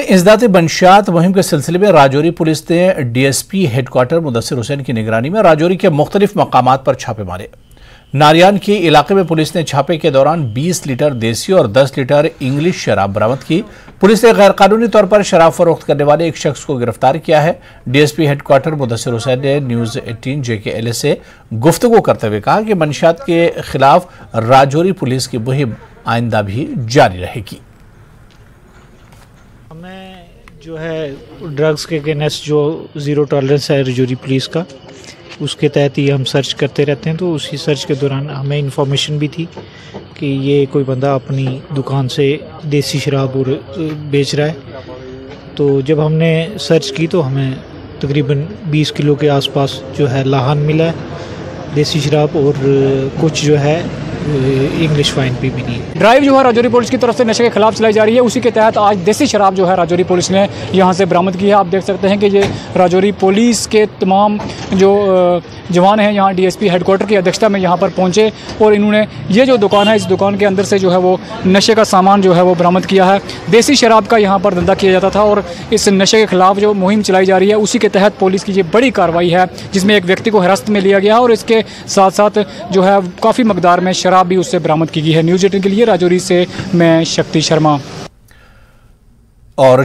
इंसदात मंशियात मुहिम के सिलसिले में राजौरी पुलिस ने DSP हेडक्वार्टर मुदस्सिर हुसैन की निगरानी में राजौरी के मुख्तलिफ मकामात पर छापे मारे। नारियान के इलाके में पुलिस ने छापे के दौरान 20 लीटर देसी और 10 लीटर इंग्लिश शराब बरामद की। पुलिस ने गैर कानूनी तौर पर शराब फरोख्त करने वाले एक शख्स को गिरफ्तार किया है। DSP हेडक्वार्टर मुदस्सिर हुसैन ने न्यूज़ 18 JKLA से गुफ्तगू करते हुए कहा कि मंशियात के खिलाफ राजौरी पुलिस की मुहिम आइंदा भी जारी रहेगी। हमें जो है ड्रग्स के अगेंस्ट जो ज़ीरो टॉलरेंस है राजौरी पुलिस का, उसके तहत ही हम सर्च करते रहते हैं। तो उसी सर्च के दौरान हमें इन्फॉर्मेशन भी थी कि ये कोई बंदा अपनी दुकान से देसी शराब और बेच रहा है। तो जब हमने सर्च की तो हमें तकरीबन 20 किलो के आसपास जो है लाहन मिला है देसी शराब, और कुछ जो है इंग्लिश वाइन भी मिली है। ड्राइव जो है राजौरी पुलिस की तरफ से नशे के खिलाफ चलाई जा रही है, उसी के तहत आज देसी शराब जो है राजौरी पुलिस ने यहाँ से बरामद की है। आप देख सकते हैं कि ये राजौरी पुलिस के तमाम जो जवान हैं यहाँ DSP हेडक्वार्टर की अध्यक्षता में यहाँ पर पहुँचे और इन्होंने ये जो दुकान है, इस दुकान के अंदर से जो है वो नशे का सामान जो है वो बरामद किया है। देसी शराब का यहाँ पर धंधा किया जाता था और इस नशे के खिलाफ जो मुहिम चलाई जा रही है, उसी के तहत पुलिस की ये बड़ी कार्रवाई है, जिसमें एक व्यक्ति को हिरासत में लिया गया और इसके साथ साथ जो है काफ़ी मकदार में शराब भी उससे बरामद की गई है। न्यूज़ 18 के लिए राजौरी से मैं शक्ति शर्मा। और